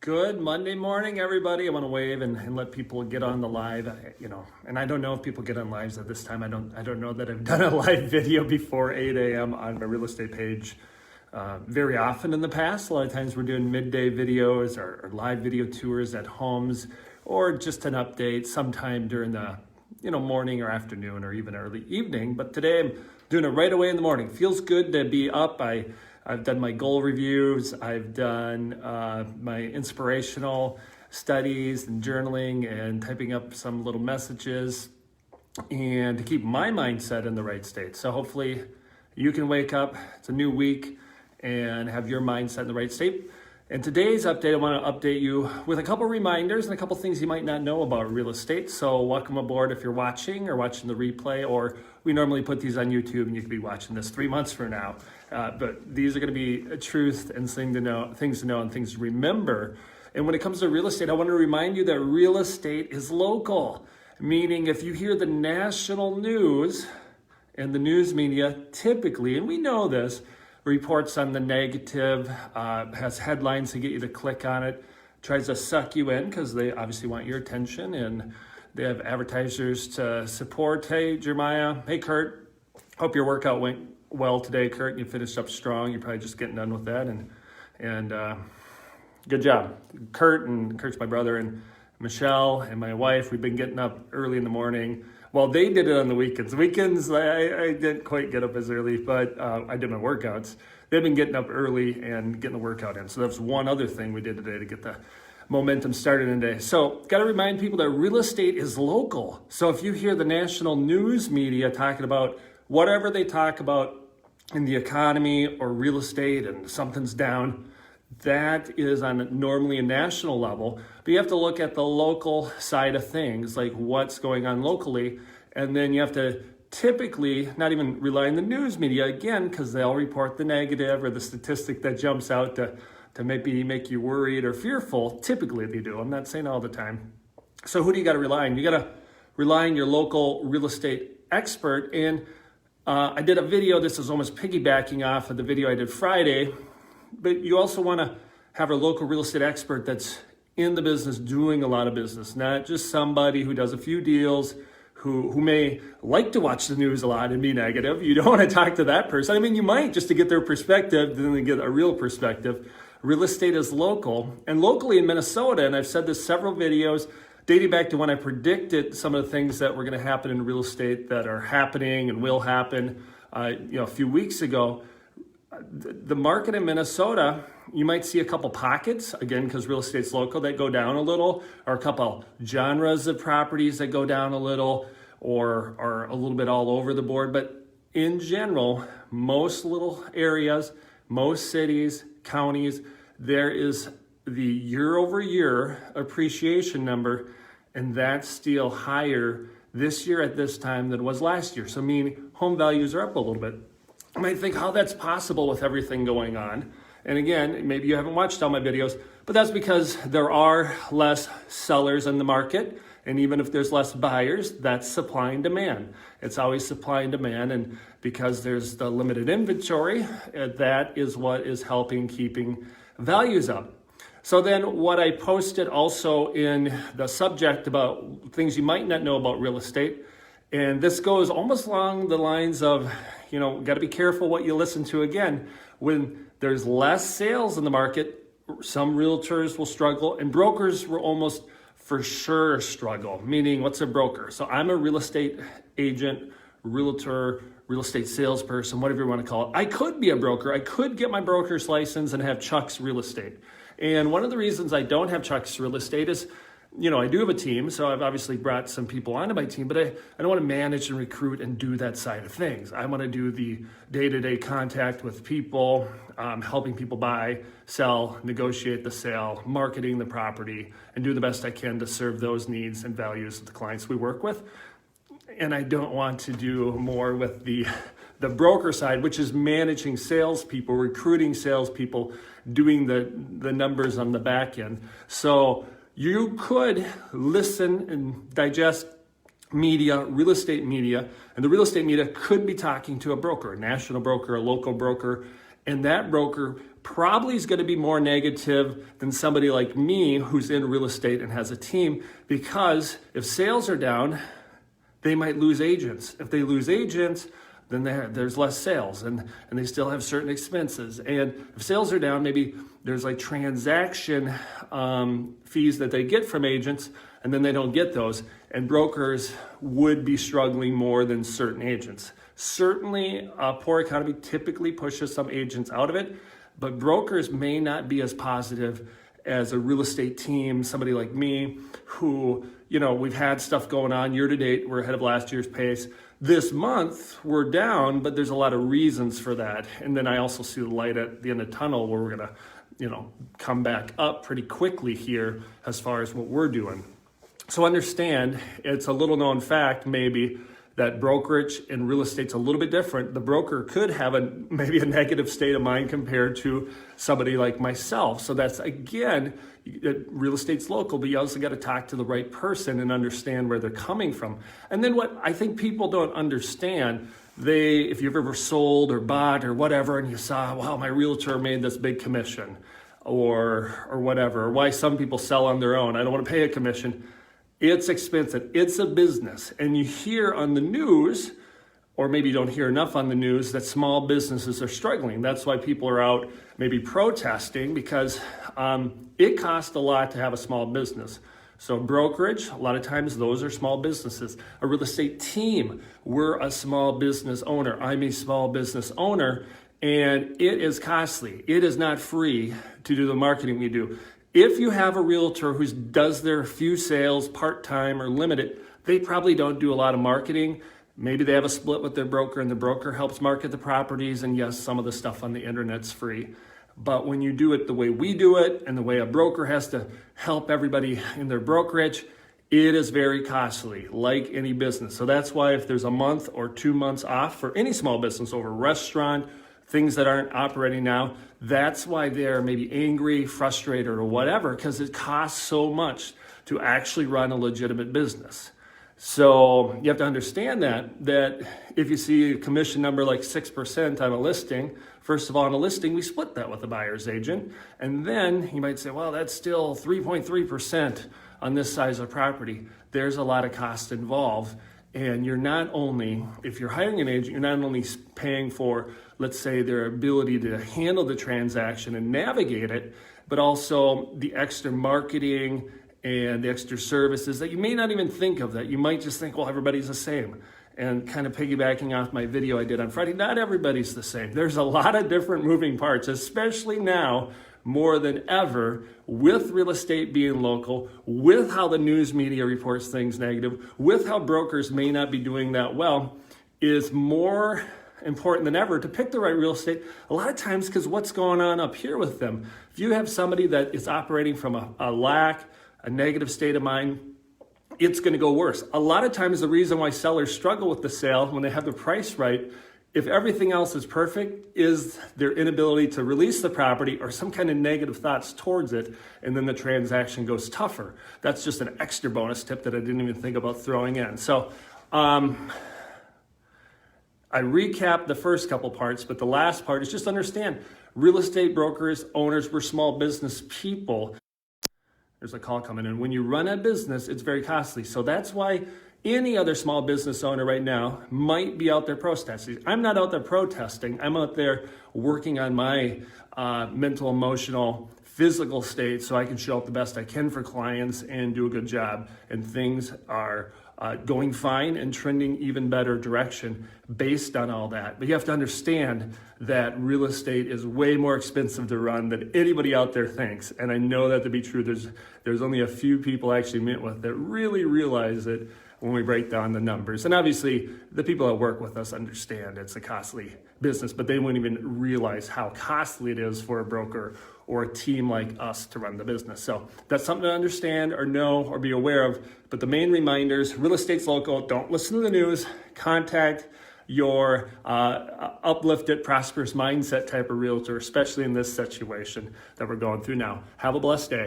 Good Monday morning, everybody. I want to wave and let people get on the live, and I don't know if people get on lives at this time. I don't know that I've done a live video before 8 a.m. on my real estate page very often in the past. A lot of times we're doing midday videos or live video tours at homes, or just an update sometime during the morning or afternoon or even early evening. But today I'm doing it right away in the morning. Feels good to be up. I've done my goal reviews. I've done my inspirational studies and journaling and typing up some little messages and to keep my mindset in the right state. So hopefully you can wake up, it's a new week, and have your mindset in the right state. In today's update, I want to update you with a couple reminders and a couple things you might not know about real estate. So welcome aboard if you're watching or watching the replay, or we normally put these on YouTube and you could be watching this 3 months from now. But these are going to be a truth and things to know and things to remember. And when it comes to real estate, I want to remind you that real estate is local, meaning if you hear the national news and the news media typically, and we know this, reports on the negative, has headlines to get you to click on it, tries to suck you in because they obviously want your attention, and they have advertisers to support. Hey, Jeremiah. Hey, Kurt. Hope your workout went well today, Kurt. You finished up strong. You're probably just getting done with that, and good job. Kurt's my brother, and Michelle and my wife, we've been getting up early in the morning. Well, they did it on the weekends. Weekends, I didn't quite get up as early, but I did my workouts. They've been getting up early and getting the workout in. So that's one other thing we did today to get the momentum started in the day. So got to remind people that real estate is local. So if you hear the national news media talking about whatever they talk about in the economy or real estate and something's down, that is on normally a national level, but you have to look at the local side of things, like what's going on locally, and then you have to typically not even rely on the news media again, because they'll report the negative or the statistic that jumps out to maybe make you worried or fearful. Typically they do. I'm not saying all the time. So who do you got to rely on? You got to rely on your local real estate expert. And I did a video, this is almost piggybacking off of the video I did Friday, but you also want to have a local real estate expert that's in the business, doing a lot of business, not just somebody who does a few deals, who may like to watch the news a lot and be negative. You don't want to talk to that person. I mean, you might, just to get their perspective, then get a real perspective. Real estate is local, and locally in Minnesota, and I've said this several videos, dating back to when I predicted some of the things that were going to happen in real estate that are happening and will happen a few weeks ago. The market in Minnesota, you might see a couple pockets, again, because real estate's local, that go down a little, or a couple genres of properties that go down a little, or a little bit all over the board. But in general, most little areas, most cities, counties, there is the year-over-year appreciation number, and that's still higher this year at this time than it was last year. So meaning home values are up a little bit. You might think how that's possible with everything going on. And again, maybe you haven't watched all my videos, but that's because there are less sellers in the market. And even if there's less buyers, that's supply and demand. It's always supply and demand. And because there's the limited inventory, that is what is helping keeping values up. So then what I posted also in the subject about things you might not know about real estate, and this goes almost along the lines of, got to be careful what you listen to. Again, when there's less sales in the market, some realtors will struggle, and brokers will almost for sure struggle. Meaning, what's a broker? So I'm a real estate agent, realtor, real estate salesperson, whatever you want to call it. I could be a broker. I could get my broker's license and have Chuck's Real Estate. And one of the reasons I don't have Chuck's Real Estate is, I do have a team, so I've obviously brought some people onto my team, but I don't want to manage and recruit and do that side of things. I want to do the day-to-day contact with people, helping people buy, sell, negotiate the sale, marketing the property, and do the best I can to serve those needs and values of the clients we work with. And I don't want to do more with the broker side, which is managing salespeople, recruiting salespeople, doing the numbers on the back end. So you could listen and digest media, real estate media, and the real estate media could be talking to a broker, a national broker, a local broker, And that broker probably is going to be more negative than somebody like me who's in real estate and has a team, because if sales are down, they might lose agents. If they lose agents, then there's less sales and they still have certain expenses. And if sales are down, maybe there's like transaction fees that they get from agents, and then they don't get those. And brokers would be struggling more than certain agents. Certainly, a poor economy typically pushes some agents out of it, but brokers may not be as positive as a real estate team, somebody like me who, we've had stuff going on year to date. We're ahead of last year's pace. This month, we're down, but there's a lot of reasons for that. And then I also see the light at the end of the tunnel where we're going to, come back up pretty quickly here as far as what we're doing. So understand, it's a little known fact maybe that brokerage and real estate's a little bit different. The broker could have maybe a negative state of mind compared to somebody like myself. So that's, again, real estate's local, but you also got to talk to the right person and understand where they're coming from. And then what I think people don't understand, if you've ever sold or bought or whatever, and you saw, wow, my realtor made this big commission or whatever, or why some people sell on their own. I don't want to pay a commission. It's expensive. It's a business. And you hear on the news, or maybe you don't hear enough on the news, that small businesses are struggling. That's why people are out maybe protesting, because it costs a lot to have a small business. So brokerage, a lot of times those are small businesses. A real estate team, we're a small business owner. I'm a small business owner, and it is costly. It is not free to do the marketing we do. If you have a realtor who does their few sales part-time or limited, they probably don't do a lot of marketing. Maybe they have a split with their broker and the broker helps market the properties. And yes, some of the stuff on the internet's free. But when you do it the way we do it and the way a broker has to help everybody in their brokerage, it is very costly, like any business. So that's why if there's a month or 2 months off for any small business, over a restaurant, things that aren't operating now, that's why they're maybe angry, frustrated, or whatever, because it costs so much to actually run a legitimate business. So you have to understand that if you see a commission number like 6% on a listing, first of all, on a listing, we split that with the buyer's agent. And then you might say, well, that's still 3.3% on this size of property. There's a lot of cost involved. And you're not only, if you're hiring an agent, you're not only paying for, let's say, their ability to handle the transaction and navigate it, but also the extra marketing and the extra services that you may not even think of, that you might just think, well, everybody's the same. And kind of piggybacking off my video I did on Friday, not everybody's the same. There's a lot of different moving parts, especially now, more than ever, with real estate being local, with how the news media reports things negative, with how brokers may not be doing that well, is more important than ever to pick the right real estate. A lot of times, because what's going on up here with them, if you have somebody that is operating from a negative state of mind, it's going to go worse. A lot of times the reason why sellers struggle with the sale when they have the price right, if everything else is perfect, is their inability to release the property or some kind of negative thoughts towards it, and then the transaction goes tougher. That's just an extra bonus tip that I didn't even think about throwing in. So I recapped the first couple parts, but the last part is just understand, real estate brokers, owners, we're small business people. There's a call coming in. When you run a business, it's very costly. So that's why any other small business owner right now might be out there protesting. I'm not out there protesting. I'm out there working on my mental, emotional, physical state so I can show up the best I can for clients and do a good job. And things are going fine and trending even better direction based on all that. But you have to understand that real estate is way more expensive to run than anybody out there thinks. And I know that to be true. There's only a few people I actually meet with that really realize it when we break down the numbers. And obviously, the people that work with us understand it's a costly business, but they wouldn't even realize how costly it is for a broker or a team like us to run the business. So that's something to understand or know or be aware of. But the main reminders, real estate's local, don't listen to the news, contact your uplifted, prosperous mindset type of realtor, especially in this situation that we're going through now. Have a blessed day.